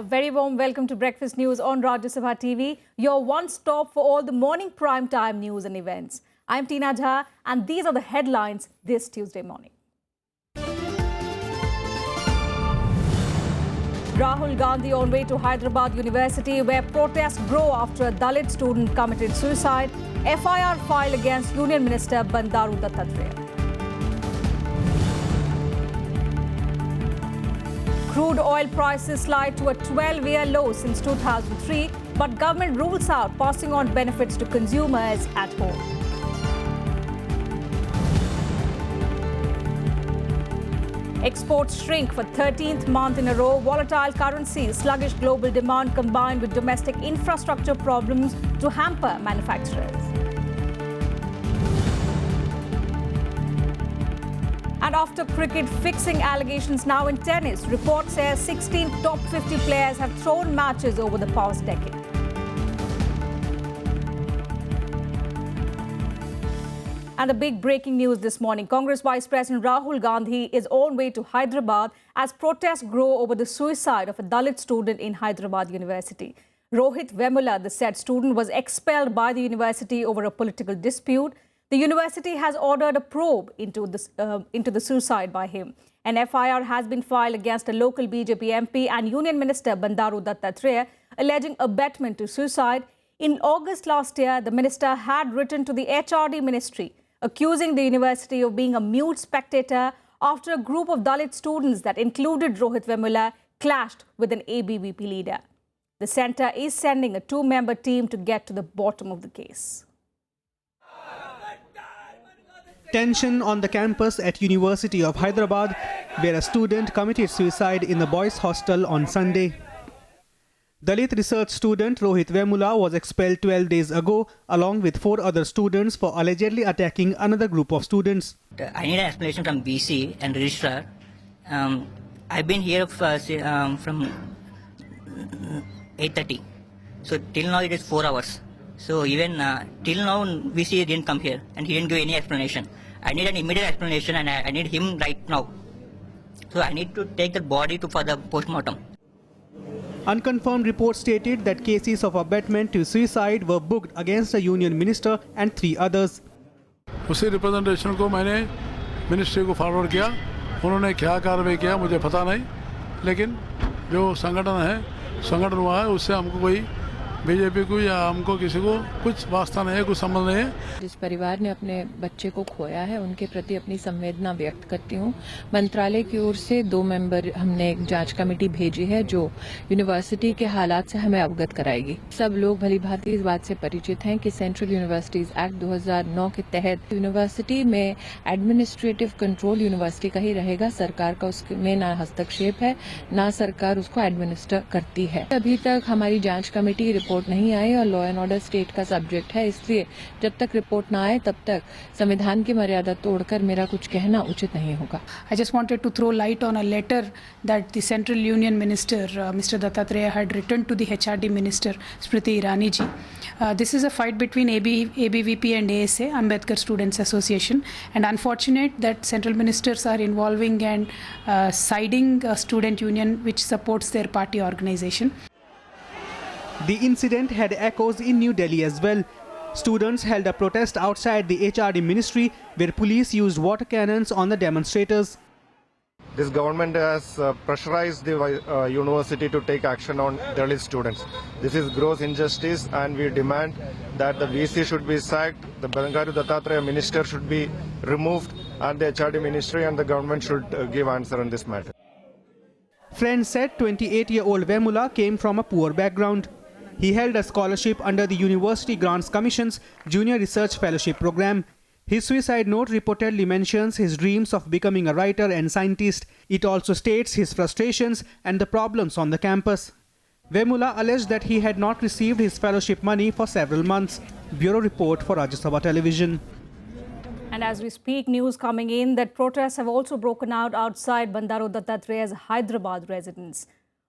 very warm welcome to Breakfast News on Rajya Sabha TV, your one stop for all the morning prime time news and events. I'm Tina Jha and these are the headlines this Tuesday morning. Rahul Gandhi on way to Hyderabad University where protests grow after a Dalit student committed suicide. FIR filed against Union Minister Bandaru Dattatreya. Crude oil prices slide to a 12-year low since 2003, but government rules out passing on benefits to consumers at home. Exports shrink for 13th month in a row. Volatile currencies, sluggish global demand combined with domestic infrastructure problems to hamper manufacturers. And after cricket fixing allegations now in tennis, report says 16 top 50 players have thrown matches over the past decade. And the big breaking news this morning, Congress Vice President Rahul Gandhi is on way to Hyderabad as protests grow over the suicide of a Dalit student in Hyderabad University. Rohit Vemula, the said student, was expelled by the university over a political dispute. The university has ordered a probe into the suicide by him. An FIR has been filed against a local BJP MP and Union Minister Bandaru Dattatreya, alleging abetment to suicide. In August last year, the minister had written to the HRD ministry, accusing the university of being a mute spectator after a group of Dalit students that included Rohit Vemula clashed with an ABVP leader. The centre is sending a two-member team to get to the bottom of the case. Tension on the campus at University of Hyderabad, where a student committed suicide in the boys' hostel on Sunday. Dalit research student Rohit Vemula was expelled 12 days ago, along with 4 other students for allegedly attacking another group of students. I need an explanation from BC and registrar. I've been here from 8:30, so till now it is 4 hours. So even till now VC didn't come here and he didn't give any explanation. I need an immediate explanation and I need him right now. So I need to take the body for the post-mortem. Unconfirmed reports stated that cases of abetment to suicide were booked against a union minister and 3 others. उसी representation को मैंने ministry को forward किया, उन्होंने क्या कार्रवाई किया मुझे पता नहीं, लेकिन जो संगठन हुआ है उससे हमको कोई बीजेपी को या हमको किसी को कुछ वास्ता नहीं है, कुछ संबंध नहीं है। जिस परिवार ने अपने बच्चे को खोया है उनके प्रति अपनी संवेदना व्यक्त करती हूँ। मंत्रालय की ओर से 2 मेंबर हमने एक जांच कमेटी भेजी है जो यूनिवर्सिटी के हालात से हमें अवगत कराएगी। सब लोग भली भांति इस बात से परिचित हैं कि सेंट्रल यूनिवर्सिटीज एक्ट 2009 के तहत यूनिवर्सिटी में एडमिनिस्ट्रेटिव कंट्रोल यूनिवर्सिटी का ही रहेगा। सरकार का उसमें ना हस्तक्षेप है, ना सरकार उसको एडमिनिस्टर करती है। अभी तक हमारी जांच कमेटी रिपोर्ट नहीं आई और लॉ एंड ऑर्डर स्टेट का सब्जेक्ट है, इसलिए जब तक रिपोर्ट ना आए तब तक संविधान की मर्यादा तोड़कर मेरा कुछ कहना उचित नहीं होगा। I just wanted to throw light on a letter that the Central Union Minister, Mr. Dattatreya, had written to the HRD Minister, Smriti Irani ji. This is a fight between ABVP and ASA, Ambedkar Students Association, and unfortunate that central ministers are involving and siding a student union which supports their party organization. The incident had echoes in New Delhi as well. Students held a protest outside the HRD ministry where police used water cannons on the demonstrators. This government has pressurized the university to take action on Dalit students. This is gross injustice and we demand that the VC should be sacked, the Bandaru Dattatreya minister should be removed and the HRD ministry and the government should give answer on this matter. Friends said 28-year-old Vemula came from a poor background. He held a scholarship under the University Grants Commission's Junior Research Fellowship program. His suicide note reportedly mentions his dreams of becoming a writer and scientist. It also states his frustrations and the problems on the campus. Vemula alleged that he had not received his fellowship money for several months. Bureau report for Rajya Sabha Television. And as we speak, news coming in that protests have also broken out outside Bandaru Dattatreya's Hyderabad residence.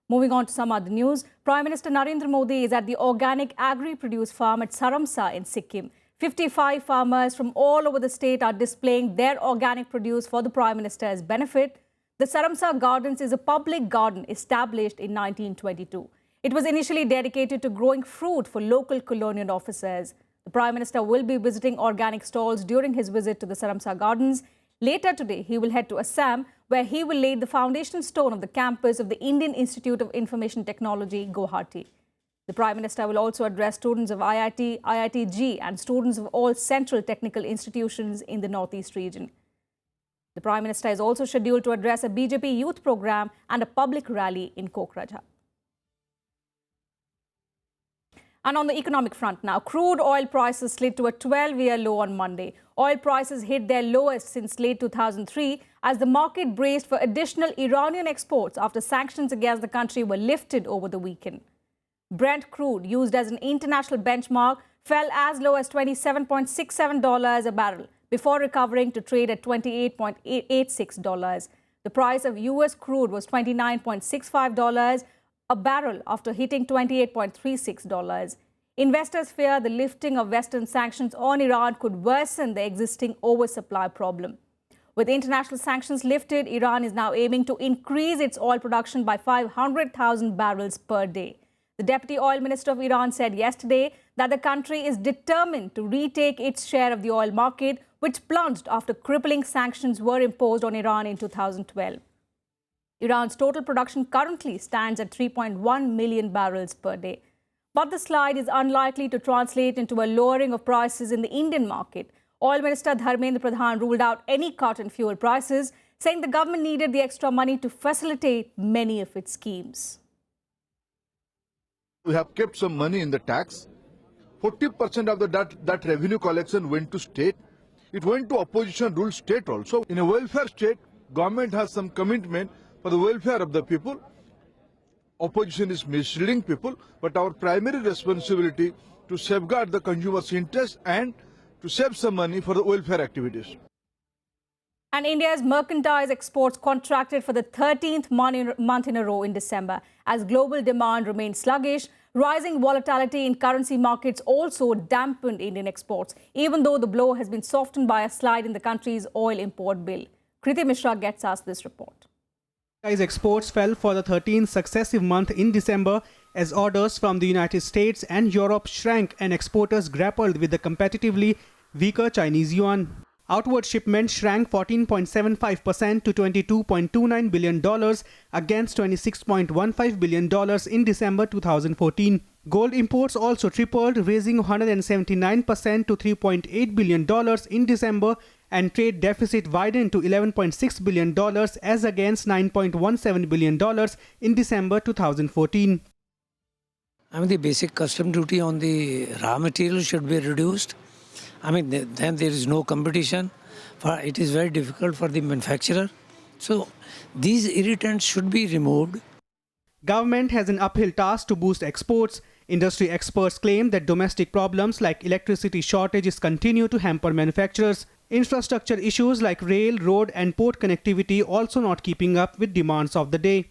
Moving on to some other news, Prime Minister Narendra Modi is at the organic agri-produce farm at Saramsa in Sikkim. 55 farmers from all over the state are displaying their organic produce for the Prime Minister's benefit. The Saramsa Gardens is a public garden established in 1922. It was initially dedicated to growing fruit for local colonial officers. The Prime Minister will be visiting organic stalls during his visit to the Saramsa Gardens. Later today, he will head to Assam, where he will lay the foundation stone of the campus of the Indian Institute of Information Technology, Guwahati. The Prime Minister will also address students of IIT, IITG and students of all central technical institutions in the Northeast region. The Prime Minister is also scheduled to address a BJP youth program and a public rally in Kokrajhar. And on the economic front now, crude oil prices slid to a 12-year low on Monday. Oil prices hit their lowest since late 2003 as the market braced for additional Iranian exports after sanctions against the country were lifted over the weekend. Brent crude, used as an international benchmark, fell as low as $27.67 a barrel before recovering to trade at $28.86. The price of US crude was $29.65 a barrel after hitting $28.36. Investors fear the lifting of Western sanctions on Iran could worsen the existing oversupply problem. With international sanctions lifted, Iran is now aiming to increase its oil production by 500,000 barrels per day. The Deputy Oil Minister of Iran said yesterday that the country is determined to retake its share of the oil market, which plunged after crippling sanctions were imposed on Iran in 2012. Iran's total production currently stands at 3.1 million barrels per day. But the slide is unlikely to translate into a lowering of prices in the Indian market. Oil Minister Dharmendra Pradhan ruled out any cut in fuel prices, saying the government needed the extra money to facilitate many of its schemes. We have kept some money in the tax. 40% of that revenue collection went to state. It went to opposition ruled state also. In a welfare state, government has some commitment for the welfare of the people. Opposition is misleading people, but our primary responsibility to safeguard the consumer's interest and to save some money for the welfare activities. And India's merchandise exports contracted for the 13th month in a row in December as global demand remained sluggish. Rising volatility in currency markets also dampened Indian exports, even though the blow has been softened by a slide in the country's oil import bill. Kriti Mishra gets us this report. Exports fell for the 13th successive month in December as orders from the United States and Europe shrank and exporters grappled with the competitively weaker Chinese yuan. Outward shipments shrank 14.75% to $22.29 billion against $26.15 billion in December 2014. Gold imports also tripled, raising 179% to $3.8 billion in December, and trade deficit widened to $11.6 billion as against $9.17 billion in December 2014. The basic custom duty on the raw material should be reduced. Then there is no competition. It is very difficult for the manufacturer. So these irritants should be removed. Government has an uphill task to boost exports. Industry experts claim that domestic problems like electricity shortages continue to hamper manufacturers. Infrastructure issues like rail, road and port connectivity also not keeping up with demands of the day.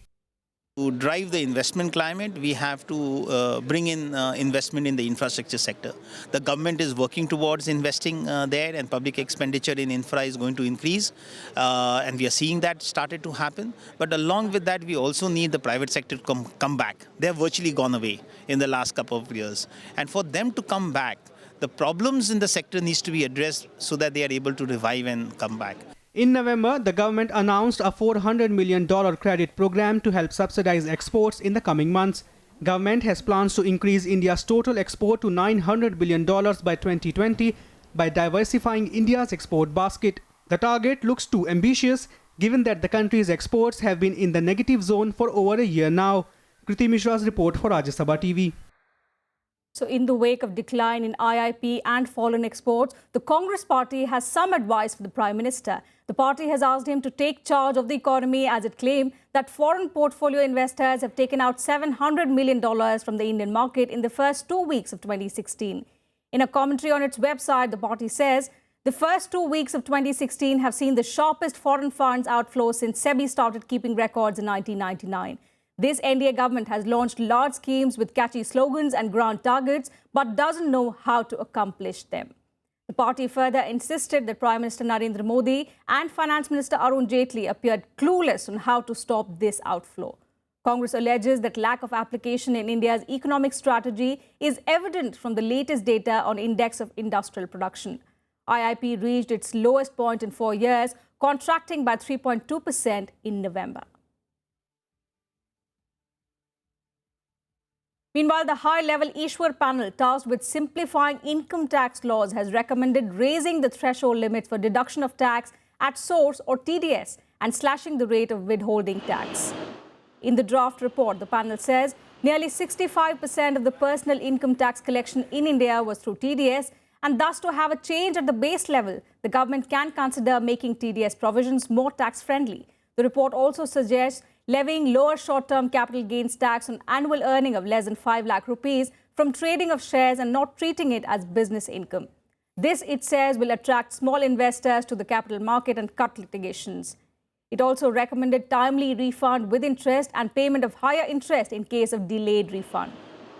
To drive the investment climate, we have to bring in investment in the infrastructure sector. The government is working towards investing there, and public expenditure in infra is going to increase. And we are seeing that started to happen. But along with that, we also need the private sector to come back. They have virtually gone away in the last couple of years. And for them to come back, the problems in the sector needs to be addressed so that they are able to revive and come back. In November, the government announced a $400 million credit program to help subsidize exports in the coming months. Government has plans to increase India's total export to $900 billion by 2020 by diversifying India's export basket. The target looks too ambitious, given that the country's exports have been in the negative zone for over a year now. Kriti Mishra's report for Rajya Sabha TV. So in the wake of decline in IIP and fallen exports, the Congress party has some advice for the Prime Minister. The party has asked him to take charge of the economy as it claimed that foreign portfolio investors have taken out $700 million from the Indian market in the first 2 weeks of 2016. In a commentary on its website, the party says the first 2 weeks of 2016 have seen the sharpest foreign funds outflow since SEBI started keeping records in 1999. This NDA government has launched large schemes with catchy slogans and grand targets, but doesn't know how to accomplish them. The party further insisted that Prime Minister Narendra Modi and Finance Minister Arun Jaitley appeared clueless on how to stop this outflow. Congress alleges that lack of application in India's economic strategy is evident from the latest data on Index of Industrial Production. IIP reached its lowest point in 4 years, contracting by 3.2% in November. Meanwhile, the high-level Ishwar panel tasked with simplifying income tax laws has recommended raising the threshold limit for deduction of tax at source or TDS and slashing the rate of withholding tax. In the draft report, the panel says nearly 65% of the personal income tax collection in India was through TDS, and thus to have a change at the base level, the government can consider making TDS provisions more tax-friendly. The report also suggests levying lower short-term capital gains tax on annual earning of less than 5 lakh rupees from trading of shares and not treating it as business income. This, it says, will attract small investors to the capital market and cut litigations. It also recommended timely refund with interest and payment of higher interest in case of delayed refund.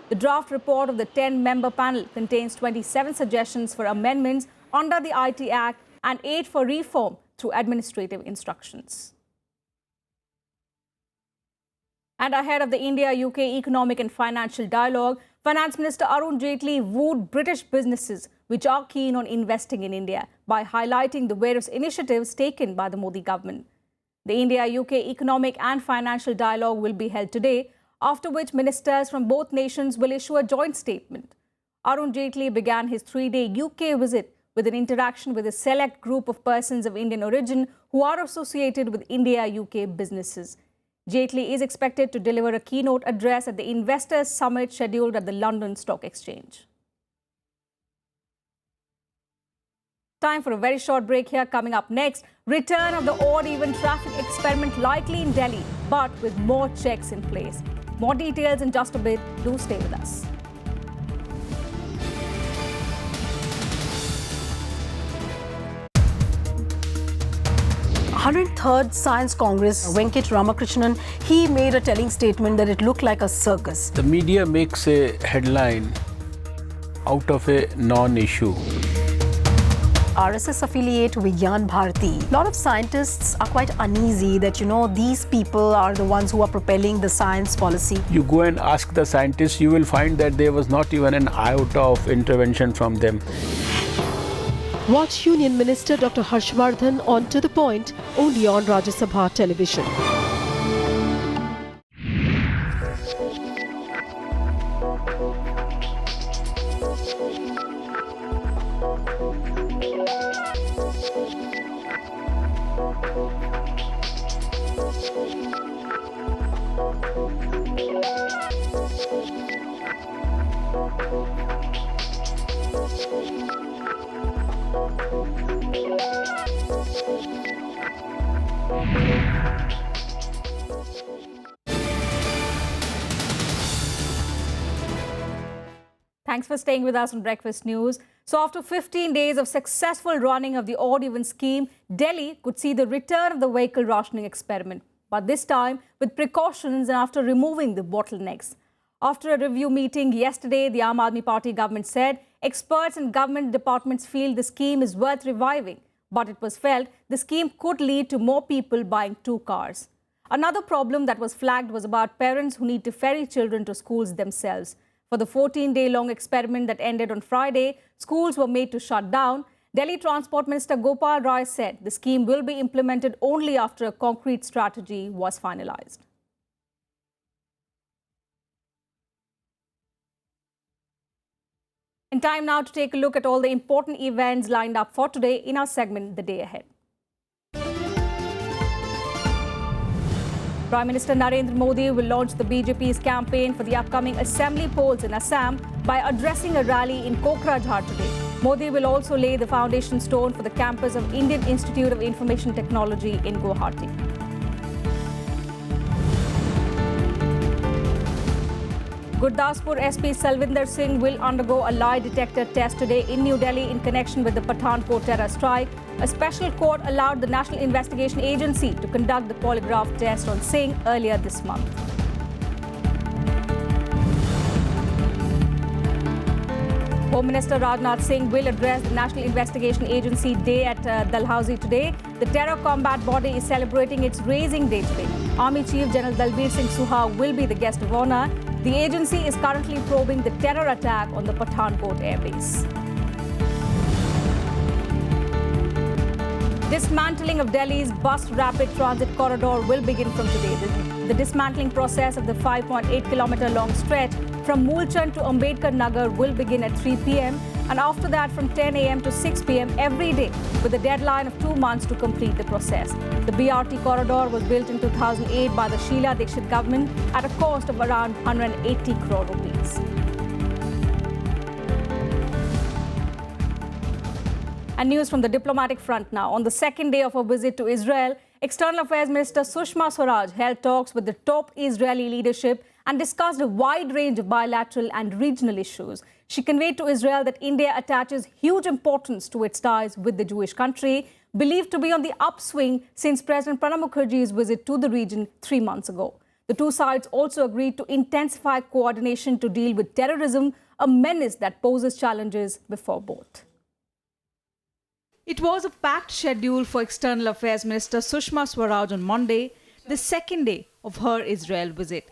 The draft report of the 10-member panel contains 27 suggestions for amendments under the IT Act and 8 for reform through administrative instructions. And ahead of the India-UK Economic and Financial Dialogue, Finance Minister Arun Jaitley wooed British businesses which are keen on investing in India by highlighting the various initiatives taken by the Modi government. The India-UK Economic and Financial Dialogue will be held today, after which ministers from both nations will issue a joint statement. Arun Jaitley began his 3-day UK visit with an interaction with a select group of persons of Indian origin who are associated with India-UK businesses. Jaitley is expected to deliver a keynote address at the Investors' Summit scheduled at the London Stock Exchange. Time for a very short break here. Coming up next, return of the odd-even traffic experiment likely in Delhi, but with more checks in place. More details in just a bit. Do stay with us. 103rd Science Congress, Venkat Ramakrishnan, he made a telling statement that it looked like a circus. The media makes a headline out of a non-issue. RSS affiliate Vigyan Bharati. A lot of scientists are quite uneasy that, these people are the ones who are propelling the science policy. You go and ask the scientists, you will find that there was not even an iota of intervention from them. Watch Union Minister Dr. Harshvardhan on To The Point, only on Rajya Sabha television. Thanks for staying with us on Breakfast News. So after 15 days of successful running of the odd-even scheme, Delhi could see the return of the vehicle rationing experiment, but this time with precautions and after removing the bottlenecks. After a review meeting yesterday, the Aam Aadmi Party government said experts and government departments feel the scheme is worth reviving, but it was felt the scheme could lead to more people buying 2 cars. Another problem that was flagged was about parents who need to ferry children to schools themselves. For the 14-day-long experiment that ended on Friday, schools were made to shut down. Delhi Transport Minister Gopal Rai said the scheme will be implemented only after a concrete strategy was finalized. And time now to take a look at all the important events lined up for today in our segment, The Day Ahead. Prime Minister Narendra Modi will launch the BJP's campaign for the upcoming assembly polls in Assam by addressing a rally in Kokrajhar today. Modi will also lay the foundation stone for the campus of Indian Institute of Information Technology in Guwahati. Gurdaspur SP Salvinder Singh will undergo a lie detector test today in New Delhi in connection with the Pathankot terror strike. A special court allowed the National Investigation Agency to conduct the polygraph test on Singh earlier this month. Home Minister Rajnath Singh will address the National Investigation Agency Day at Dalhousie today. The terror combat body is celebrating its raising day today. Army Chief General Dalbir Singh Suha will be the guest of honor. The agency is currently probing the terror attack on the Pathankot airbase. Dismantling of Delhi's bus rapid transit corridor will begin from today. The dismantling process of the 5.8-kilometer long stretch from Mulchand to Ambedkar Nagar will begin at 3 p.m. and after that from 10 a.m. to 6 p.m. every day, with a deadline of 2 months to complete the process. The BRT corridor was built in 2008 by the Sheila Dikshit government at a cost of around 180 crore rupees. And news from the diplomatic front now. On the second day of her visit to Israel, External Affairs Minister Sushma Swaraj held talks with the top Israeli leadership and discussed a wide range of bilateral and regional issues. She conveyed to Israel that India attaches huge importance to its ties with the Jewish country, believed to be on the upswing since President Pranab Mukherjee's visit to the region 3 months ago. The two sides also agreed to intensify coordination to deal with terrorism, a menace that poses challenges before both. It was a packed schedule for External Affairs Minister Sushma Swaraj on Monday, the second day of her Israel visit.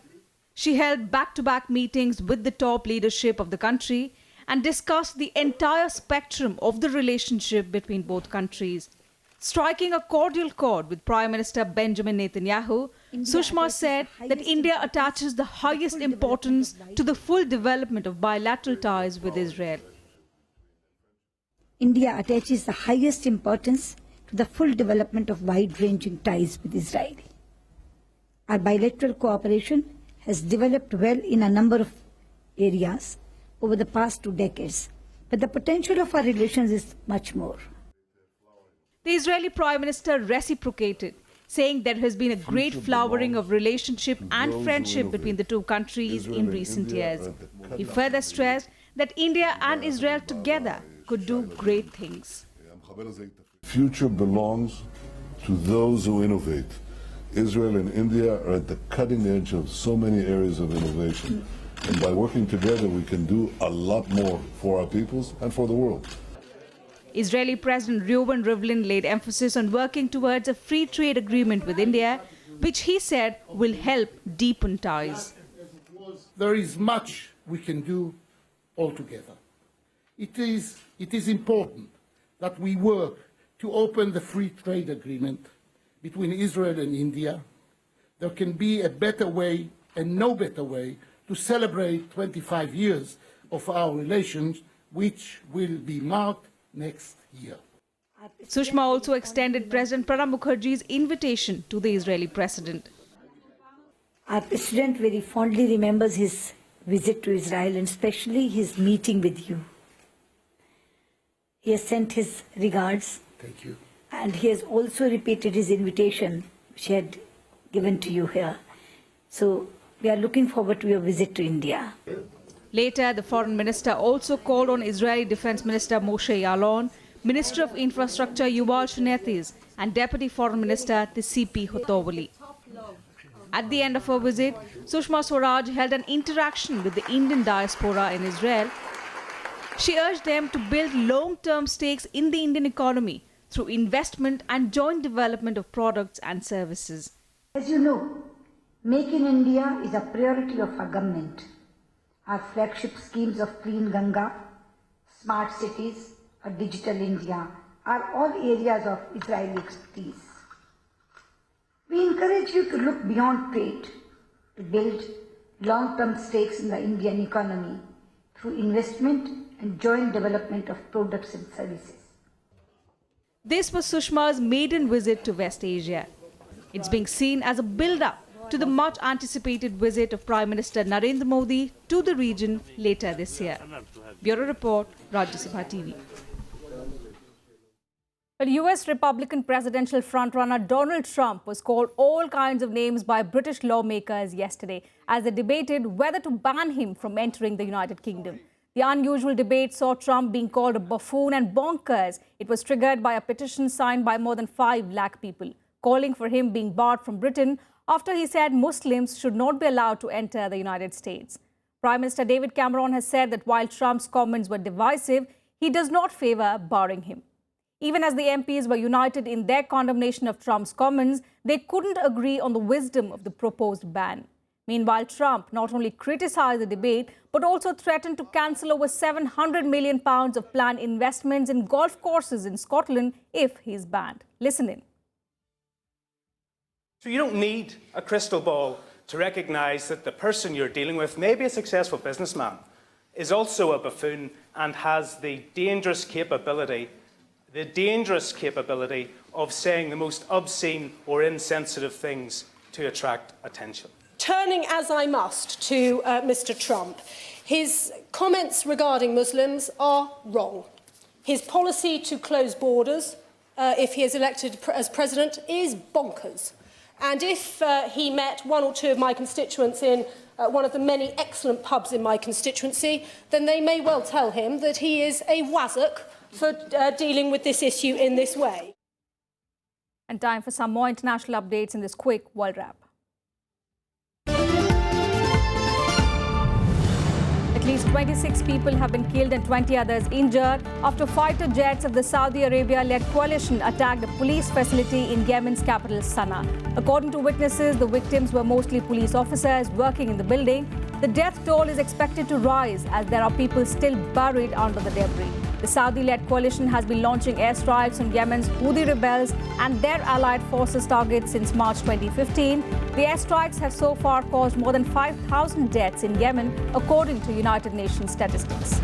She held back-to-back meetings with the top leadership of the country and discussed the entire spectrum of the relationship between both countries. Striking a cordial chord with Prime Minister Benjamin Netanyahu, Sushma said that India attaches the highest importance to the full development of bilateral ties with Israel. India attaches the highest importance to the full development of wide-ranging ties with Israel. Our bilateral cooperation has developed well in a number of areas over the past 2 decades, but the potential of our relations is much more. The Israeli Prime Minister reciprocated, saying there has been a great flowering of relationship and friendship between the two countries in recent years. He further stressed that India and Israel together could do great things. Future belongs to those who innovate. Israel and India are at the cutting edge of so many areas of innovation. And by working together, we can do a lot more for our peoples and for the world. Israeli President Reuven Rivlin laid emphasis on working towards a free trade agreement with India, which he said will help deepen ties. There is much we can do all together. It is important that we work to open the free trade agreement between Israel and India. There can be a better way and no better way to celebrate 25 years of our relations, which will be marked next year. Sushma also extended President Pranab Mukherjee's invitation to the Israeli president. Our president very fondly remembers his visit to Israel and especially his meeting with you. He has sent his regards. Thank you. And he has also repeated his invitation, which he had given to you here. So we are looking forward to your visit to India. Later, the foreign minister also called on Israeli Defense Minister Moshe Yaalon, Minister of Infrastructure Yuval Shenetziv, and Deputy Foreign Minister Tsipi Hotovoli. At the end of her visit, Sushma Swaraj held an interaction with the Indian diaspora in Israel. She urged them to build long-term stakes in the Indian economy through investment and joint development of products and services. As you know, Make in India is a priority of our government. Our flagship schemes of Clean Ganga, Smart Cities, or Digital India are all areas of Israeli expertise. We encourage you to look beyond trade, to build long-term stakes in the Indian economy through investment and joint development of products and services. This was Sushma's maiden visit to West Asia. It's being seen as a build-up to the much-anticipated visit of Prime Minister Narendra Modi to the region later this year. Bureau Report, Rajya Sabha TV. Well, US Republican presidential frontrunner Donald Trump was called all kinds of names by British lawmakers yesterday as they debated whether to ban him from entering the United Kingdom. The unusual debate saw Trump being called a buffoon and bonkers. It was triggered by a petition signed by more than 5 lakh people, calling for him being barred from Britain after he said Muslims should not be allowed to enter the United States. Prime Minister David Cameron has said that while Trump's comments were divisive, he does not favour barring him. Even as the MPs were united in their condemnation of Trump's comments, they couldn't agree on the wisdom of the proposed ban. Meanwhile, Trump not only criticised the debate, but also threatened to cancel over £700 million of planned investments in golf courses in Scotland if he is banned. Listen in. So you don't need a crystal ball to recognise that the person you're dealing with, maybe a successful businessman, is also a buffoon and has the dangerous capability of saying the most obscene or insensitive things to attract attention. Turning, as I must, to Mr. Trump, his comments regarding Muslims are wrong. His policy to close borders, if he is elected as president, is bonkers. And if he met one or two of my constituents in one of the many excellent pubs in my constituency, then they may well tell him that he is a wazzock for dealing with this issue in this way. And time for some more international updates in this quick world wrap. At least 26 people have been killed and 20 others injured after fighter jets of the Saudi Arabia-led coalition attacked a police facility in Yemen's capital, Sana'a. According to witnesses, the victims were mostly police officers working in the building. The death toll is expected to rise as there are people still buried under the debris. The Saudi-led coalition has been launching airstrikes on Yemen's Houthi rebels and their allied forces targets since March 2015. The airstrikes have so far caused more than 5,000 deaths in Yemen, according to United Nations statistics.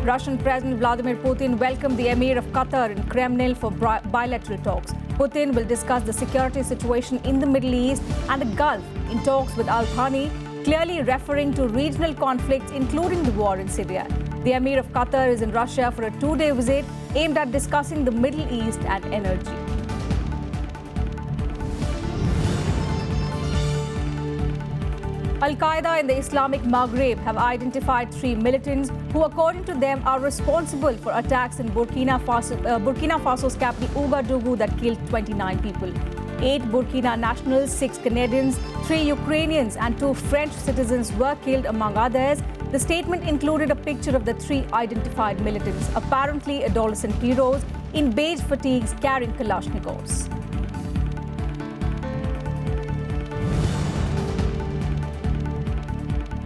Russian President Vladimir Putin welcomed the Emir of Qatar in Kremlin for bilateral talks. Putin will discuss the security situation in the Middle East and the Gulf in talks with Al Thani, clearly referring to regional conflicts, including the war in Syria. The Emir of Qatar is in Russia for a two-day visit aimed at discussing the Middle East and energy. Al-Qaeda in the Islamic Maghreb have identified 3 militants who, according to them, are responsible for attacks in Burkina Faso's capital Ouagadougou that killed 29 people. 8 Burkina nationals, 6 Canadians, 3 Ukrainians and 2 French citizens were killed, among others. The statement included a picture of the 3 identified militants, apparently adolescent heroes, in beige fatigues carrying Kalashnikovs.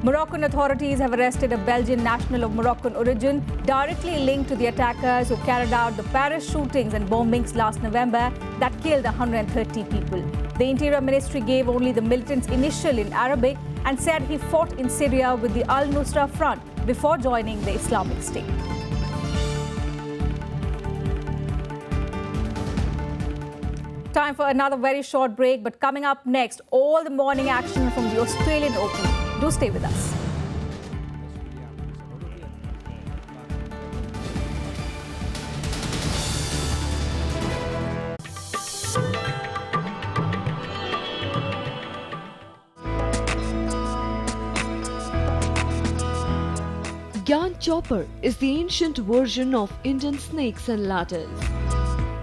Moroccan authorities have arrested a Belgian national of Moroccan origin directly linked to the attackers who carried out the Paris shootings and bombings last November that killed 130 people. The Interior Ministry gave only the militant's initial in Arabic and said he fought in Syria with the Al-Nusra Front before joining the Islamic State. Time for another very short break, but coming up next, all the morning action from the Australian Open. Do stay with us. Gyan Chopper is the ancient version of Indian snakes and ladders.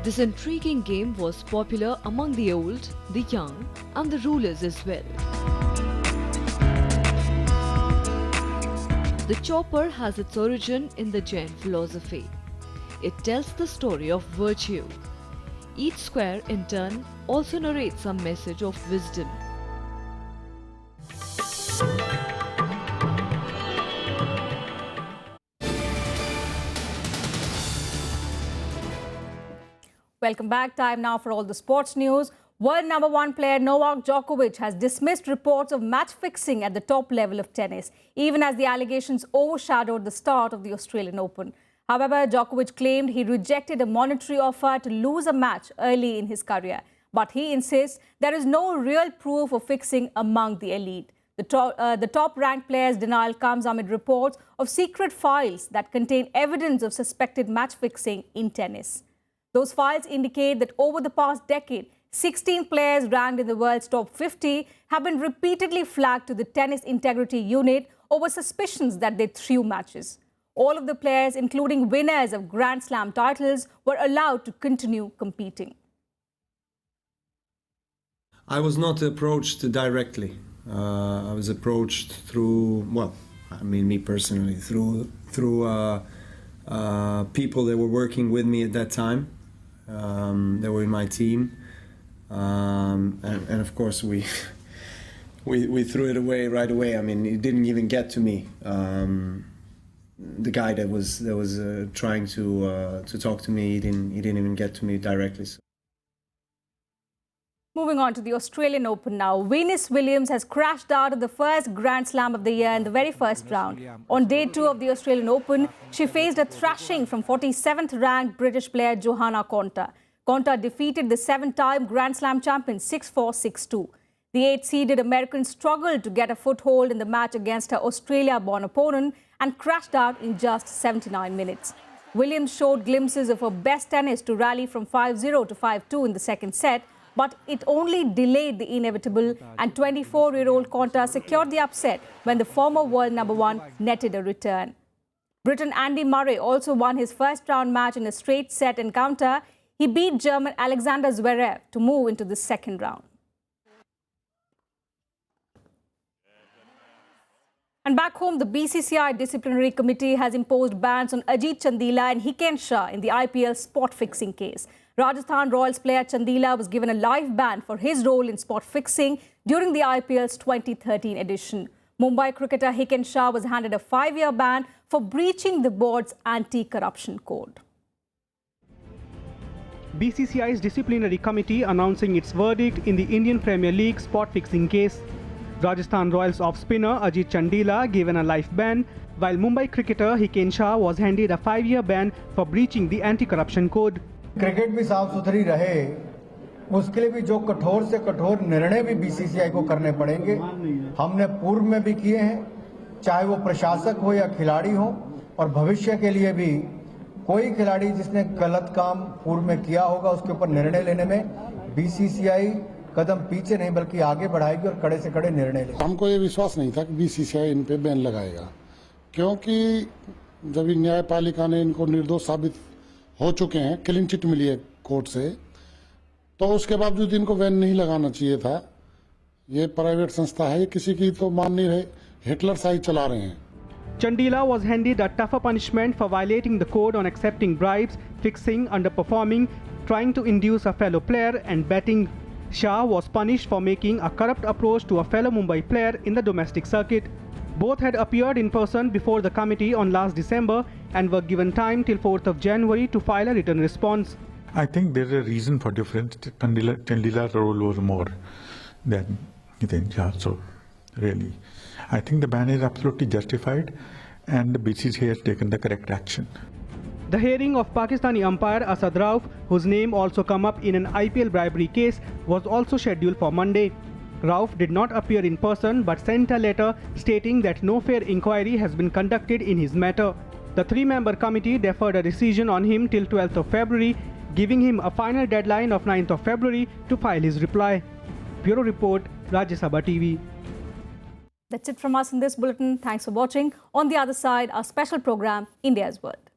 This intriguing game was popular among the old, the young, and the rulers as well. The chopper has its origin in the Jain philosophy. It tells the story of virtue. Each square, in turn, also narrates some message of wisdom. Welcome back. Time now for all the sports news. World number 1 player Novak Djokovic has dismissed reports of match fixing at the top level of tennis, even as the allegations overshadowed the start of the Australian Open. However, Djokovic claimed he rejected a monetary offer to lose a match early in his career. But he insists there is no real proof of fixing among the elite. The top-ranked player's denial comes amid reports of secret files that contain evidence of suspected match fixing in tennis. Those files indicate that over the past decade, 16 players ranked in the world's top 50 have been repeatedly flagged to the Tennis Integrity Unit over suspicions that they threw matches. All of the players, including winners of Grand Slam titles, were allowed to continue competing. I was not approached directly. I was approached through, well, I mean, me personally, through people that were working with me at that time. They were in my team, and of course we threw it away right away. I mean, it didn't even get to me. The guy that was trying to talk to me, he didn't even get to me directly. So. Moving on to the Australian Open now. Venus Williams has crashed out of the first Grand Slam of the year in the very first round. On day 2 of the Australian Open, she faced a thrashing from 47th ranked British player Johanna Konta. Konta defeated the 7-time Grand Slam champion 6-4, 6-2. The 8-seeded American struggled to get a foothold in the match against her Australia-born opponent and crashed out in just 79 minutes. Williams showed glimpses of her best tennis to rally from 5-0 to 5-2 in the second set, but it only delayed the inevitable, and 24-year-old Konta secured the upset when the former world number 1 netted a return. Briton Andy Murray also won his first round match in a straight set encounter. He beat German Alexander Zverev to move into the second round. And back home, the BCCI Disciplinary Committee has imposed bans on Ajit Chandila and Hiken Shah in the IPL spot fixing case. Rajasthan Royals player Chandila was given a life ban for his role in spot fixing during the IPL's 2013 edition. Mumbai cricketer Hiken Shah was handed a 5-year ban for breaching the board's anti-corruption code. BCCI's Disciplinary Committee announcing its verdict in the Indian Premier League spot fixing case. Rajasthan Royals off-spinner Ajit Chandila given a life ban, while Mumbai cricketer Hiken Shah was handed a 5-year ban for breaching the anti-corruption code. Cricket भी साफ सुथरी रहे, उसके लिए भी जो कठोर से कठोर निर्णय भी बीसीसीआई को करने पड़ेंगे, हमने पूर्व में भी किए हैं, चाहे वो प्रशासक हो या खिलाड़ी हो, और भविष्य के लिए भी कोई खिलाड़ी जिसने गलत काम पूर्व में किया होगा उसके ऊपर निर्णय लेने में बीसीसीआई कदम पीछे नहीं बल्कि आगे बढ़ाएगी और कड़े से कड़े निर्णय लेगी। हमको ये विश्वास नहीं था कि बीसीसीआई इन पे बैन लगाएगा, क्योंकि जब न्यायपालिका ने इनको निर्दोष साबित हो चुके हैं, क्लीन चिट मिली है कोर्ट से, तो उसके बावजूद इनको बैन नहीं लगाना चाहिए था। ये प्राइवेट संस्था है, ये किसी की तो मान नहीं रहे, हिटलर शाही चला रहे हैं। Chandila was handed a tougher punishment for violating the code on accepting bribes, fixing, underperforming, trying to induce a fellow player and betting. Shah was punished for making a corrupt approach to a fellow Mumbai player in the domestic circuit. Both had appeared in person before the committee on last December and were given time till 4th of January to file a written response. I think there is a reason for difference. Chandila's role was more than Hiken Shah. So, really, I think the ban is absolutely justified and the BCCI has taken the correct action. The hearing of Pakistani umpire Asad Rauf, whose name also come up in an IPL bribery case, was also scheduled for Monday. Rauf did not appear in person but sent a letter stating that no fair inquiry has been conducted in his matter. The 3-member committee deferred a decision on him till 12th of February, giving him a final deadline of 9th of February to file his reply. Bureau Report, Rajya Sabha TV. That's it from us in this bulletin. Thanks for watching. On the other side, our special program, India's World.